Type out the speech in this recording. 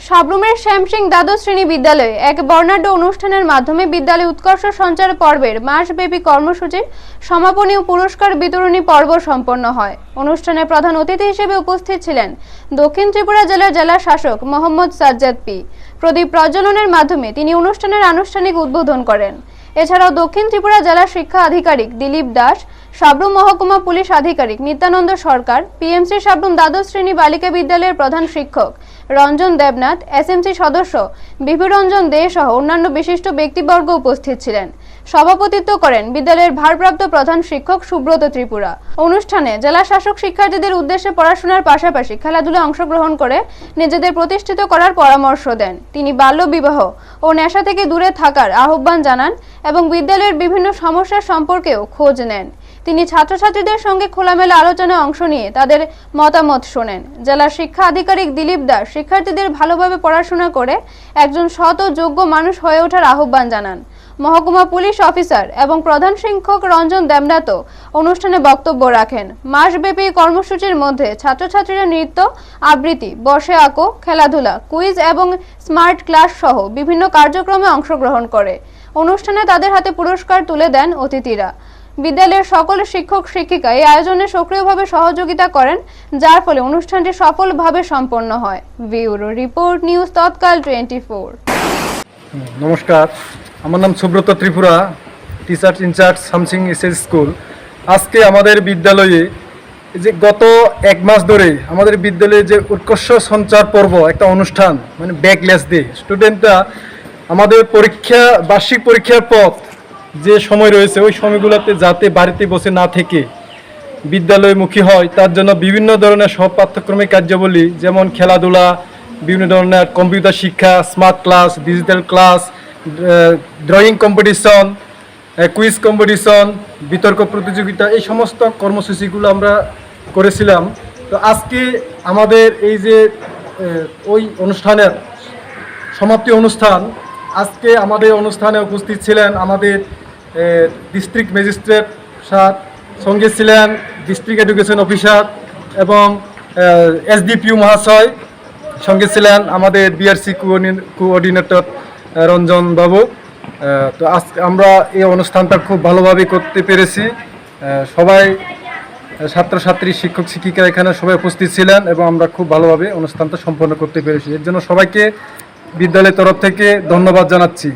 সাবরুমের শ্যামসিং দ্বাদশ শ্রেণী বিদ্যালয়ে এক বর্ণাঢ্য অনুষ্ঠানের মাধ্যমে বিদ্যালয় উৎকর্ষ সঞ্চার পর্বের মাসব্যাপী কর্মসূচির সমাপনী ও পুরস্কার বিতরণী পর্ব সম্পন্ন হয়। অনুষ্ঠানে প্রধান অতিথি হিসেবে উপস্থিত ছিলেন দক্ষিণ ত্রিপুরা জেলার জেলা শাসক মোহাম্মদ সাজ্জাদ পি। প্রদীপ প্রজ্বলনের মাধ্যমে তিনি অনুষ্ঠানের আনুষ্ঠানিক উদ্বোধন করেন। এছাড়াও দক্ষিণ ত্রিপুরা জেলা শিক্ষা আধিকারিক দিলীপ দাস, সাবরুম মহকুমা পুলিশ আধিকারিক নিত্যানন্দ সরকার, পিএমসি সাবরুম দ্বাদশ শ্রেণী বালিকা বিদ্যালয়ের প্রধান শিক্ষক রঞ্জন দেবনাথ, এসএমসি সদস্য বিভুরঞ্জন দে সহ অন্যান্য বিশিষ্ট ব্যক্তিবর্গ উপস্থিত ছিলেন। সভাপতিত্ব করেন বিদ্যালয়ের ভারপ্রাপ্ত প্রধান শিক্ষক সুব্রত ত্রিপুরা। অনুষ্ঠানে জেলা শাসক শিক্ষার্থীদের উদ্দেশ্যে পড়াশোনার পাশাপাশি খেলাধুলায় অংশগ্রহণ করে নিজেদের প্রতিষ্ঠিত করার পরামর্শ দেন। তিনি বাল্যবিবাহ ও নেশা থেকে দূরে থাকার আহ্বান জানান এবং বিদ্যালয়ের বিভিন্ন সমস্যার সম্পর্কেও খোঁজ নেন। তিনি ছাত্রছাত্রীদের সঙ্গে খোলামেলা আলোচনায় অংশ নিয়ে তাদের মতামত শোনেন। জেলা শিক্ষা আধিকারিক দিলীপ দাস শিক্ষার্থীদের ভালোভাবে পড়াশোনা করে একজন সৎ ও যোগ্য মানুষ হয়ে ওঠার আহ্বান জানান। মহকুমা পুলিশ অফিসার এবং প্রধান শিক্ষক রঞ্জন দেবনাথও অনুষ্ঠানে বক্তব্য রাখেন। মাসব্যাপী কর্মসূচির মধ্যে ছাত্রছাত্রীরা নৃত্য, আবৃত্তি, বসে আঁকো, খেলাধুলা, কুইজ এবং স্মার্ট ক্লাস সহ বিভিন্ন কার্যক্রমে অংশগ্রহণ করে। অনুষ্ঠানে তাদের হাতে পুরস্কার তুলে দেন অতিথিরা। বিদ্যালয়ের সকল শিক্ষক শিক্ষিকা এই আয়োজনে সক্রিয়ভাবে সহযোগিতা করেন, যার ফলে অনুষ্ঠানটি সফলভাবে সম্পন্ন হয়। Bureau report, news Tatkal 24। নমস্কার, আমার নাম Subrata Tripura, teacher in charge Shyamsingh SS school. আজকে আমাদের বিদ্যালয়ে যে গত এক মাস ধরে আমাদের বিদ্যালয়ে যে উৎকর্ষ সঞ্চার পর্ব একটা অনুষ্ঠান, মানে ব্যাকলেস ডে, স্টুডেন্টরা আমাদের বার্ষিক পরীক্ষার পর যে সময় রয়েছে ওই সময়গুলোতে যাতে বাড়িতে বসে না থেকে বিদ্যালয়মুখী হয় তার জন্য বিভিন্ন ধরনের সহ পাঠ্যক্রমিক কার্যাবলী, যেমন খেলাধুলা, বিভিন্ন ধরনের কম্পিউটার শিক্ষা, smart class, digital class, drawing competition, quiz competition, বিতর্ক প্রতিযোগিতা, এই সমস্ত কর্মসূচিগুলো আমরা করেছিলাম। তো আজকে আমাদের এই যে ওই অনুষ্ঠানের সমাপ্তি অনুষ্ঠান, আজকে আমাদের অনুষ্ঠানে উপস্থিত ছিলেন আমাদের ডিস্ট্রিক্ট ম্যাজিস্ট্রেট স্যার, সঙ্গে ছিলেন ডিস্ট্রিক্ট এডুকেশন অফিসার এবং এসডিপিও মহাশয়, সঙ্গে ছিলেন আমাদের বিআরসি কোঅর্ডিনেটর রঞ্জন বাবু। তো আজকে আমরা এই অনুষ্ঠানটা খুব ভালোভাবে করতে পেরেছি। সবাই ছাত্রছাত্রী, শিক্ষক শিক্ষিকা এখানে সবাই উপস্থিত ছিলেন এবং আমরা খুব ভালোভাবে অনুষ্ঠানটা সম্পন্ন করতে পেরেছি। এর জন্য সবাইকে বিদ্যালয়ের তরফ থেকে ধন্যবাদ জানাচ্ছি।